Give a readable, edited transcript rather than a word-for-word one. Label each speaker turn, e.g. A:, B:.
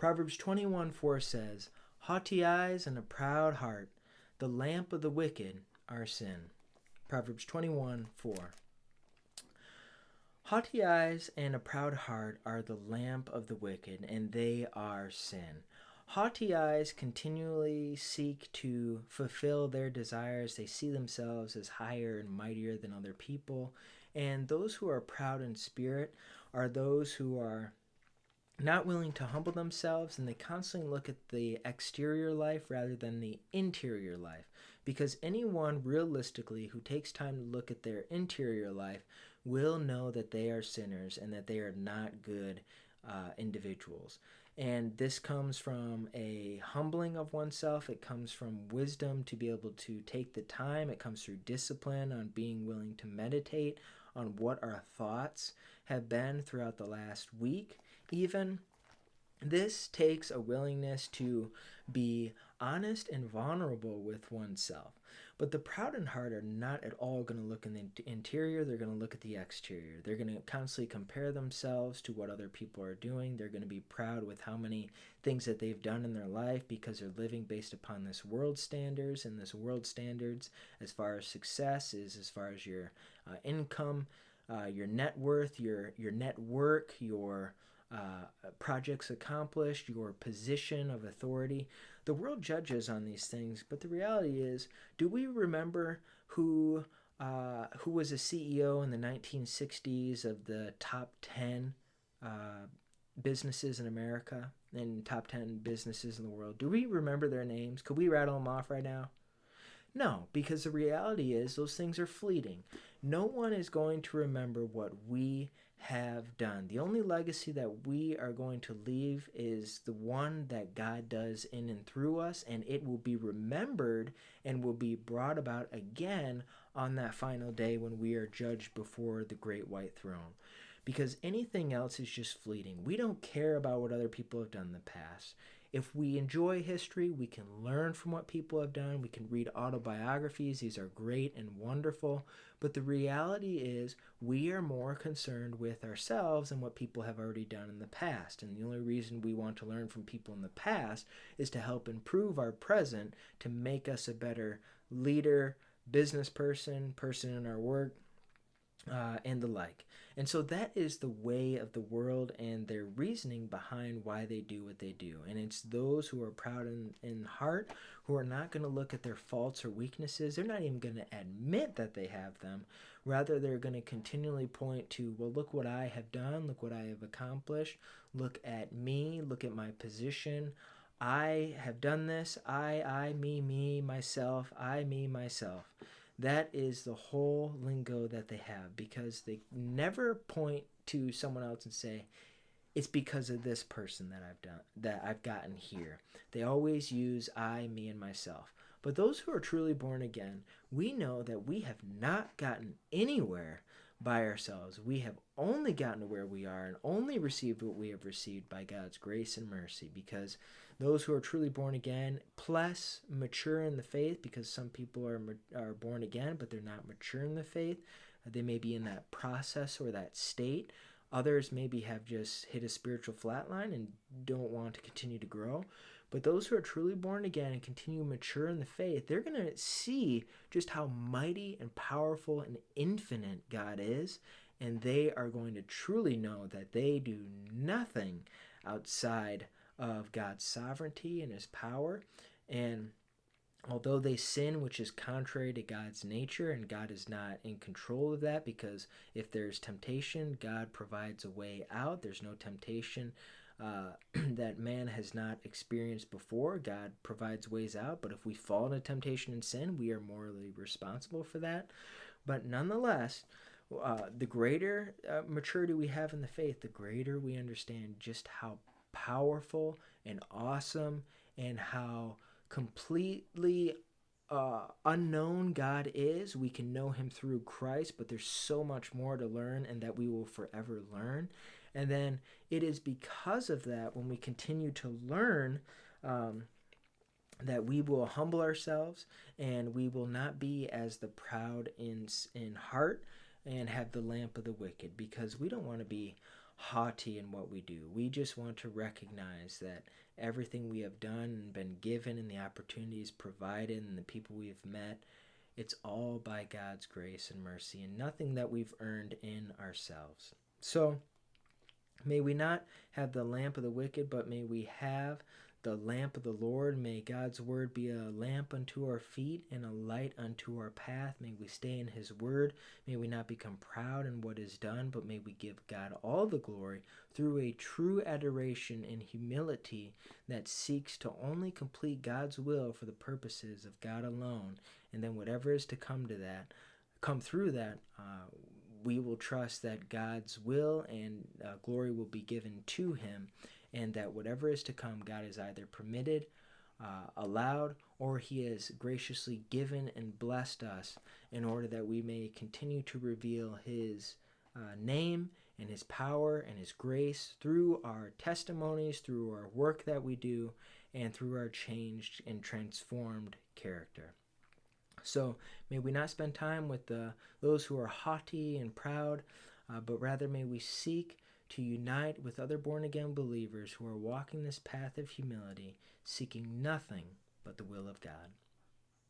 A: Proverbs 21:4 says, "Haughty eyes and a proud heart, the lamp of the wicked are sin." Proverbs 21:4. Haughty eyes and a proud heart are the lamp of the wicked, and they are sin. Haughty eyes continually seek to fulfill their desires. They see themselves as higher and mightier than other people. And those who are proud in spirit are those who are not willing to humble themselves, and they constantly look at the exterior life rather than the interior life. Because anyone realistically who takes time to look at their interior life will know that they are sinners and that they are not good individuals. And this comes from a humbling of oneself. It comes from wisdom to be able to take the time. It comes through discipline on being willing to meditate on what our thoughts have been throughout the last week. Even this takes a willingness to be honest and vulnerable with oneself. But the proud in heart are not at all going to look in the interior. They're going to look at the exterior. They're going to constantly compare themselves to what other people are doing. They're going to be proud with how many things that they've done in their life because they're living based upon this world standards. And this world standards, as far as success is, as far as your income, your net worth, your network, your projects accomplished, your position of authority. The world judges on these things, but the reality is, do we remember who was a CEO in the 1960s of the top 10 businesses in America and top 10 businesses in the world? Do we remember their names? Could we rattle them off right now? No, because the reality is those things are fleeting. No one is going to remember what we have done. The only legacy that we are going to leave is the one that God does in and through us, and it will be remembered and will be brought about again on that final day when we are judged before the great white throne. Because anything else is just fleeting. We don't care about what other people have done in the past. If we enjoy history, we can learn from what people have done. We can read autobiographies. These are great and wonderful. But the reality is we are more concerned with ourselves and what people have already done in the past. And the only reason we want to learn from people in the past is to help improve our present, to make us a better leader, business person in our work, and the like. And so that is the way of the world and their reasoning behind why they do what they do. And it's those who are proud in heart who are not going to look at their faults or weaknesses. They're not even going to admit that they have them. Rather, they're going to continually point to, well, look what I have done. Look what I have accomplished. Look at me. Look at my position. I have done this. I, me, myself. I, me, myself. That is the whole lingo that they have, because they never point to someone else and say, it's because of this person that I've done, that I've gotten here. They always use I, me, and myself. But those who are truly born again, we know that we have not gotten anywhere by ourselves. We have only gotten to where we are and only received what we have received by God's grace and mercy, because those who are truly born again, plus mature in the faith, because some people are born again, but they're not mature in the faith. They may be in that process or that state. Others maybe have just hit a spiritual flatline and don't want to continue to grow. But those who are truly born again and continue mature in the faith, they're going to see just how mighty and powerful and infinite God is. And they are going to truly know that they do nothing outside of God's sovereignty and his power. And although they sin, which is contrary to God's nature, and God is not in control of that, because if there's temptation, God provides a way out. There's no temptation that man has not experienced before. God provides ways out, but if we fall into temptation and sin, we are morally responsible for that. But nonetheless, the greater maturity we have in the faith, the greater we understand just how powerful and awesome and how completely unknown God is. We can know him through Christ, but there's so much more to learn, and that we will forever learn. And then it is because of that, when we continue to learn, that we will humble ourselves, and we will not be as the proud in heart and have the lamp of the wicked, because we don't want to be haughty in what we do. We just want to recognize that everything we have done and been given and the opportunities provided and the people we've met, it's all by God's grace and mercy and nothing that we've earned in ourselves. So may we not have the lamp of the wicked, but may we have the lamp of the Lord. May God's word be a lamp unto our feet and a light unto our path. May we stay in his word. May we not become proud in what is done, but may we give God all the glory through a true adoration and humility that seeks to only complete God's will for the purposes of God alone. And then whatever is to come through that, we will trust that God's will and glory will be given to him, and that whatever is to come, God has either permitted, allowed, or he has graciously given and blessed us in order that we may continue to reveal his name and his power and his grace through our testimonies, through our work that we do, and through our changed and transformed character. So may we not spend time with those who are haughty and proud, but rather may we seek to unite with other born-again believers who are walking this path of humility, seeking nothing but the will of God.